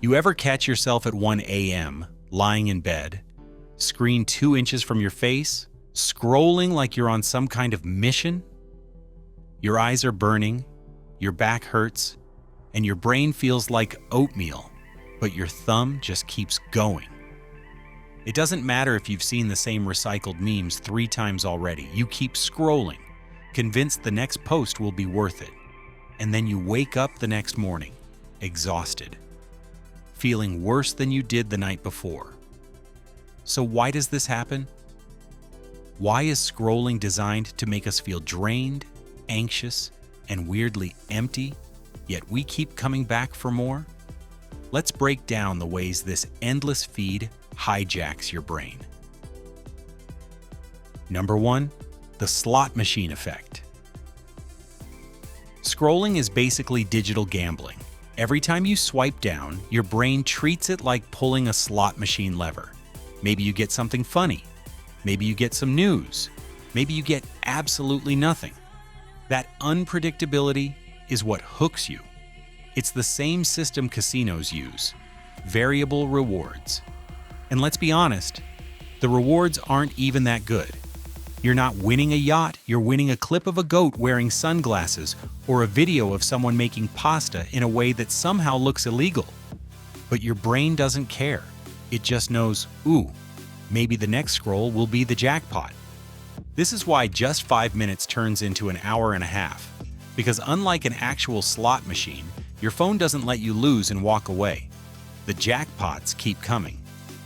You ever catch yourself at 1 a.m., lying in bed, screen 2 inches from your face, scrolling like you're on some kind of mission? Your eyes are burning, your back hurts, and your brain feels like oatmeal, but your thumb just keeps going. It doesn't matter if you've seen the same recycled memes 3 times already. You keep scrolling, convinced the next post will be worth it. And then you wake up the next morning, exhausted, feeling worse than you did the night before. So why does this happen? Why is scrolling designed to make us feel drained, anxious, and weirdly empty, yet we keep coming back for more? Let's break down the ways this endless feed hijacks your brain. Number 1, the slot machine effect. Scrolling is basically digital gambling. Every time you swipe down, your brain treats it like pulling a slot machine lever. Maybe you get something funny. Maybe you get some news. Maybe you get absolutely nothing. That unpredictability is what hooks you. It's the same system casinos use: variable rewards. And let's be honest, the rewards aren't even that good. You're not winning a yacht, you're winning a clip of a goat wearing sunglasses or a video of someone making pasta in a way that somehow looks illegal. But your brain doesn't care. It just knows, ooh, maybe the next scroll will be the jackpot. This is why just 5 minutes turns into an hour and a half. Because unlike an actual slot machine, your phone doesn't let you lose and walk away. The jackpots keep coming.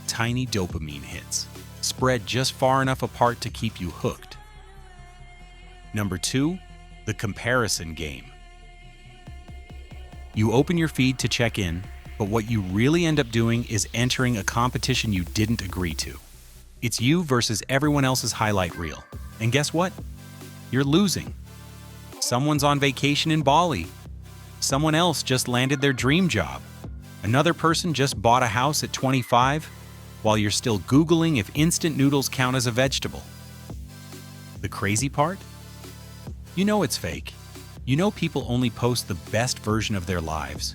Tiny dopamine hits, spread just far enough apart to keep you hooked. Number 2, the comparison game. You open your feed to check in, but what you really end up doing is entering a competition you didn't agree to. It's you versus everyone else's highlight reel. And guess what? You're losing. Someone's on vacation in Bali. Someone else just landed their dream job. Another person just bought a house at 25, while you're still Googling if instant noodles count as a vegetable. The crazy part? You know it's fake. You know people only post the best version of their lives.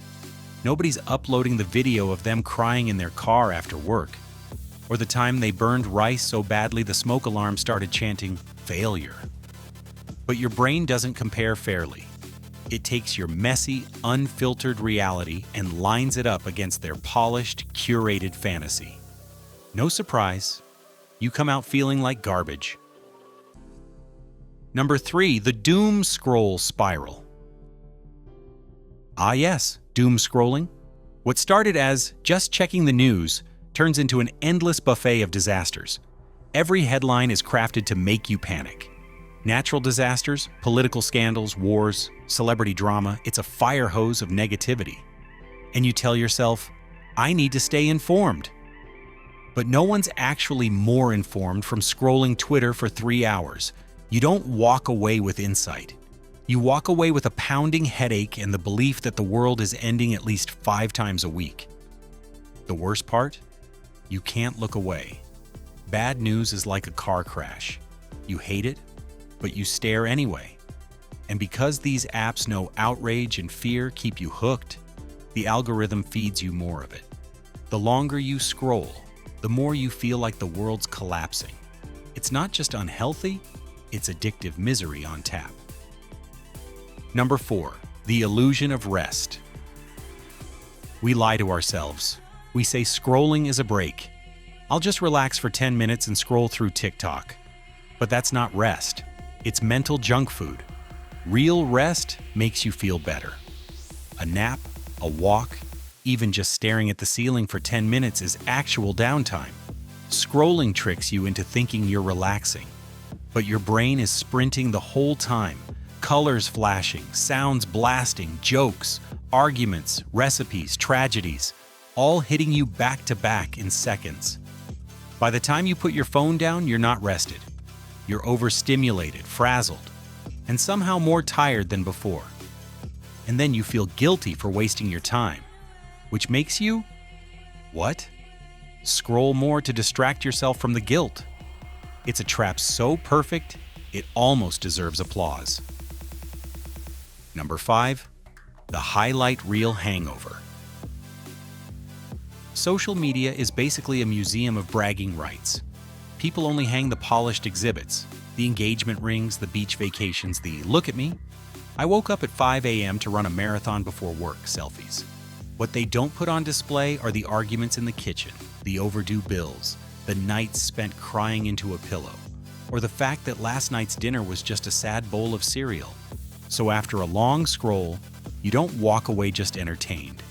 Nobody's uploading the video of them crying in their car after work, or the time they burned rice so badly the smoke alarm started chanting, "failure." But your brain doesn't compare fairly. It takes your messy, unfiltered reality and lines it up against their polished, curated fantasy. No surprise, you come out feeling like garbage. Number 3, the doom scroll spiral. Ah yes, doom scrolling. What started as just checking the news turns into an endless buffet of disasters. Every headline is crafted to make you panic. Natural disasters, political scandals, wars, celebrity drama, it's a fire hose of negativity. And you tell yourself, I need to stay informed. But no one's actually more informed from scrolling Twitter for 3 hours. You don't walk away with insight. You walk away with a pounding headache and the belief that the world is ending at least 5 times a week. The worst part? You can't look away. Bad news is like a car crash. You hate it, but you stare anyway. And because these apps know outrage and fear keep you hooked, the algorithm feeds you more of it. The longer you scroll, the more you feel like the world's collapsing. It's not just unhealthy, it's addictive misery on tap. Number 4, the illusion of rest. We lie to ourselves. We say scrolling is a break. I'll just relax for 10 minutes and scroll through TikTok. But that's not rest. It's mental junk food. Real rest makes you feel better. A nap, a walk, even just staring at the ceiling for 10 minutes is actual downtime. Scrolling tricks you into thinking you're relaxing. But your brain is sprinting the whole time. Colors flashing, sounds blasting, jokes, arguments, recipes, tragedies, all hitting you back to back in seconds. By the time you put your phone down, you're not rested. You're overstimulated, frazzled, and somehow more tired than before. And then you feel guilty for wasting your time, which makes you, what? Scroll more to distract yourself from the guilt. It's a trap so perfect, it almost deserves applause. Number 5, the highlight reel hangover. Social media is basically a museum of bragging rights. People only hang the polished exhibits, the engagement rings, the beach vacations, the "look at me, I woke up at 5 a.m. to run a marathon before work" selfies. What they don't put on display are the arguments in the kitchen, the overdue bills, the nights spent crying into a pillow, or the fact that last night's dinner was just a sad bowl of cereal. So after a long scroll, you don't walk away just entertained.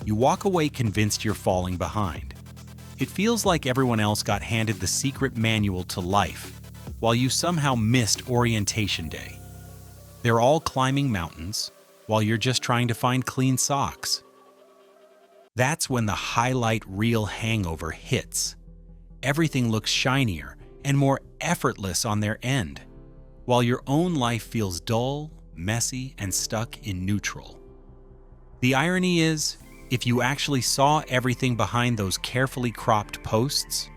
You walk away convinced you're falling behind. It feels like everyone else got handed the secret manual to life, while you somehow missed orientation day. They're all climbing mountains, while you're just trying to find clean socks. That's when the highlight reel hangover hits. Everything looks shinier and more effortless on their end, while your own life feels dull, messy, and stuck in neutral. The irony is, if you actually saw everything behind those carefully cropped posts,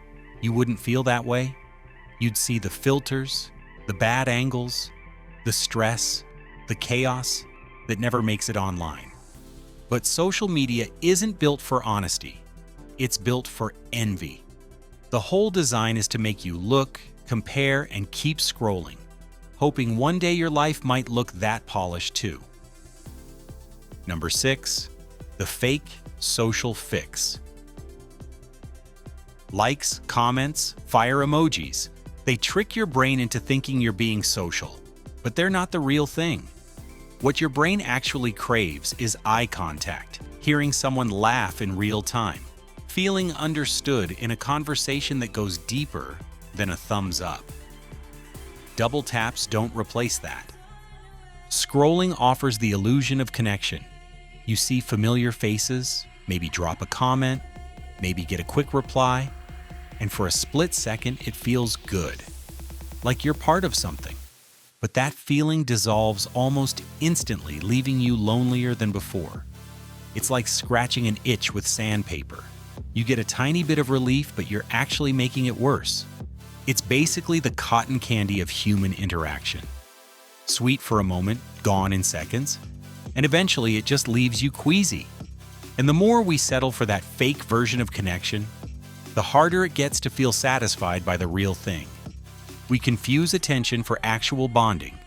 you wouldn't feel that way. You'd see the filters, the bad angles, the stress, the chaos that never makes it online. But social media isn't built for honesty. It's built for envy. The whole design is to make you look, compare, and keep scrolling, hoping one day your life might look that polished too. Number 6. The fake social fix. Likes, comments, fire emojis. They trick your brain into thinking you're being social, but they're not the real thing. What your brain actually craves is eye contact, hearing someone laugh in real time, feeling understood in a conversation that goes deeper than a thumbs up. Double taps don't replace that. Scrolling offers the illusion of connection. You see familiar faces, maybe drop a comment, maybe get a quick reply, and for a split second it feels good, like you're part of something. But that feeling dissolves almost instantly, leaving you lonelier than before. It's like scratching an itch with sandpaper. You get a tiny bit of relief, but you're actually making it worse. It's basically the cotton candy of human interaction. Sweet for a moment, gone in seconds, and eventually it just leaves you queasy. And the more we settle for that fake version of connection, the harder it gets to feel satisfied by the real thing. We confuse attention for actual bonding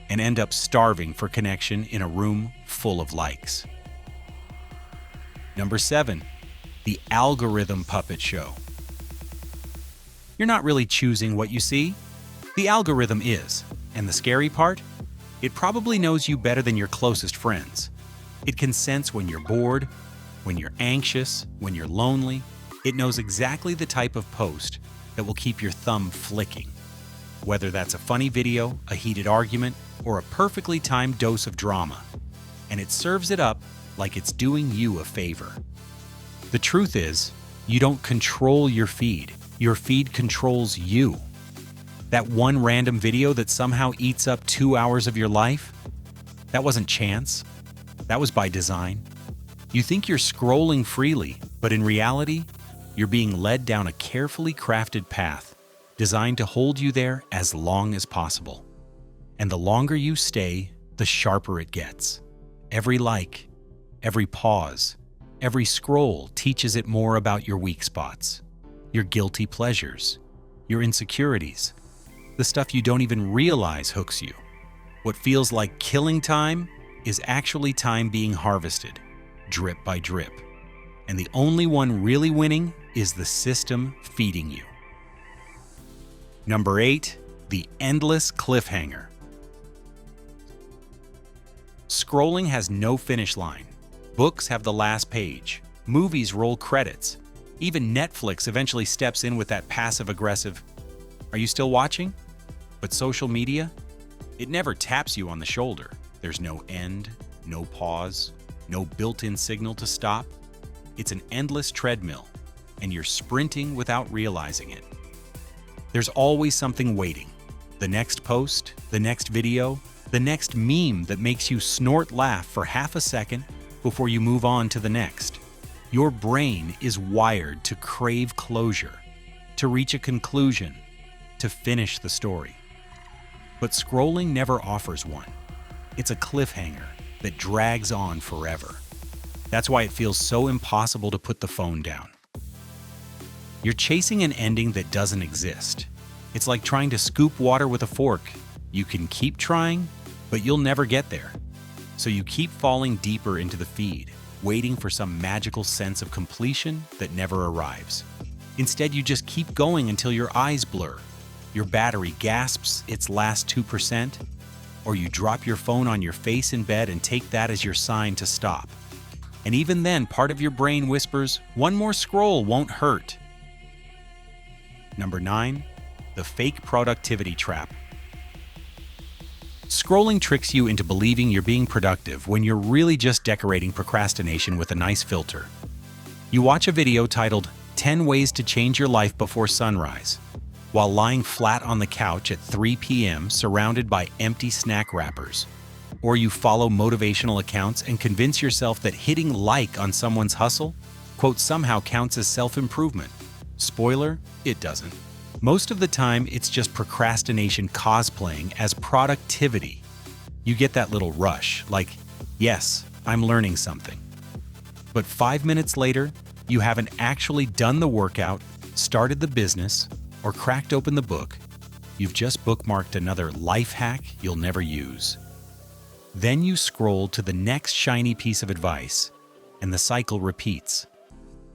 and end up starving for connection in a room full of likes. Number 7. The algorithm puppet show. You're not really choosing what you see. The algorithm is, and the scary part? It probably knows you better than your closest friends. It can sense when you're bored, when you're anxious, when you're lonely. It knows exactly the type of post that will keep your thumb flicking. Whether that's a funny video, a heated argument, or a perfectly timed dose of drama. And it serves it up like it's doing you a favor. The truth is, you don't control your feed. Your feed controls you. That one random video that somehow eats up 2 hours of your life? That wasn't chance. That was by design. You think you're scrolling freely, but in reality, you're being led down a carefully crafted path designed to hold you there as long as possible. And the longer you stay, the sharper it gets. Every like, every pause, every scroll teaches it more about your weak spots, your guilty pleasures, your insecurities. The stuff you don't even realize hooks you. What feels like killing time is actually time being harvested, drip by drip. And the only one really winning is the system feeding you. Number 8. The endless cliffhanger. Scrolling has no finish line. Books have the last page. Movies roll credits. Even Netflix eventually steps in with that passive-aggressive, "Are you still watching?" But social media? It never taps you on the shoulder. There's no end, no pause, no built-in signal to stop. It's an endless treadmill, and you're sprinting without realizing it. There's always something waiting. The next post, the next video, the next meme that makes you snort laugh for half a second before you move on to the next. Your brain is wired to crave closure, to reach a conclusion, to finish the story. But scrolling never offers one. It's a cliffhanger that drags on forever. That's why it feels so impossible to put the phone down. You're chasing an ending that doesn't exist. It's like trying to scoop water with a fork. You can keep trying, but you'll never get there. So you keep falling deeper into the feed, waiting for some magical sense of completion that never arrives. Instead, you just keep going until your eyes blur, your battery gasps its last 2%, or you drop your phone on your face in bed and take that as your sign to stop. And even then, part of your brain whispers, one more scroll won't hurt. Number 9, the fake productivity trap. Scrolling tricks you into believing you're being productive when you're really just decorating procrastination with a nice filter. You watch a video titled 10 Ways to Change Your Life Before Sunrise, while lying flat on the couch at 3 p.m. surrounded by empty snack wrappers. Or you follow motivational accounts and convince yourself that hitting like on someone's hustle, quote, somehow counts as self-improvement. Spoiler, it doesn't. Most of the time, it's just procrastination cosplaying as productivity. You get that little rush, like, yes, I'm learning something. But 5 minutes later, you haven't actually done the workout, started the business, or cracked open the book. You've just bookmarked another life hack you'll never use. Then you scroll to the next shiny piece of advice, and the cycle repeats.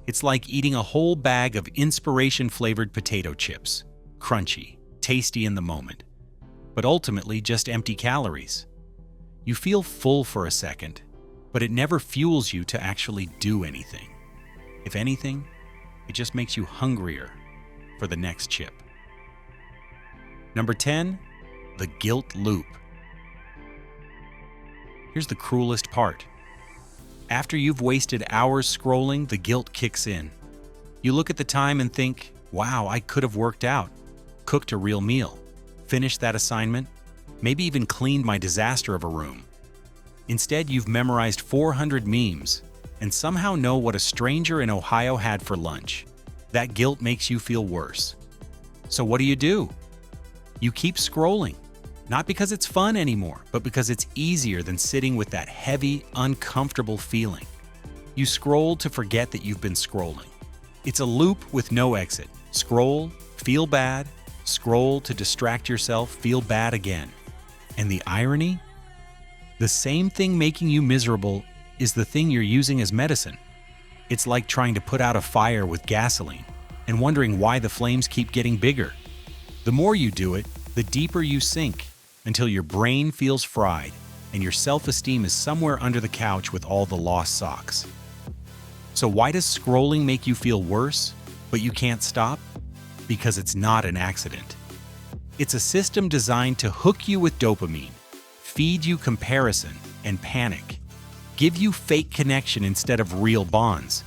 It's like eating a whole bag of inspiration-flavored potato chips. Crunchy, tasty in the moment, but ultimately just empty calories. You feel full for a second, but it never fuels you to actually do anything. If anything, it just makes you hungrier for the next chip. Number 10, the guilt loop. Here's the cruelest part. After you've wasted hours scrolling, the guilt kicks in. You look at the time and think, wow, I could have worked out, cooked a real meal, finished that assignment, maybe even cleaned my disaster of a room. Instead, you've memorized 400 memes and somehow know what a stranger in Ohio had for lunch. That guilt makes you feel worse. So what do? You keep scrolling, not because it's fun anymore, but because it's easier than sitting with that heavy, uncomfortable feeling. You scroll to forget that you've been scrolling. It's a loop with no exit. Scroll, feel bad, scroll to distract yourself, feel bad again. And the irony? The same thing making you miserable is the thing you're using as medicine. It's like trying to put out a fire with gasoline and wondering why the flames keep getting bigger. The more you do it, the deeper you sink, until your brain feels fried and your self-esteem is somewhere under the couch with all the lost socks. So why does scrolling make you feel worse, but you can't stop? Because it's not an accident. It's a system designed to hook you with dopamine, feed you comparison and panic, give you fake connection instead of real bonds,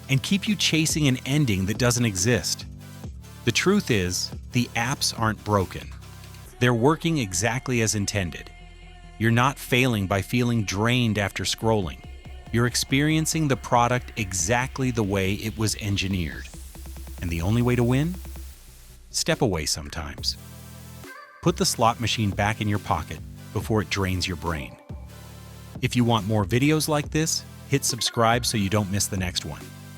and keep you chasing an ending that doesn't exist. The truth is, the apps aren't broken. They're working exactly as intended. You're not failing by feeling drained after scrolling. You're experiencing the product exactly the way it was engineered. And the only way to win? Step away sometimes. Put the slot machine back in your pocket before it drains your brain. If you want more videos like this, hit subscribe so you don't miss the next one.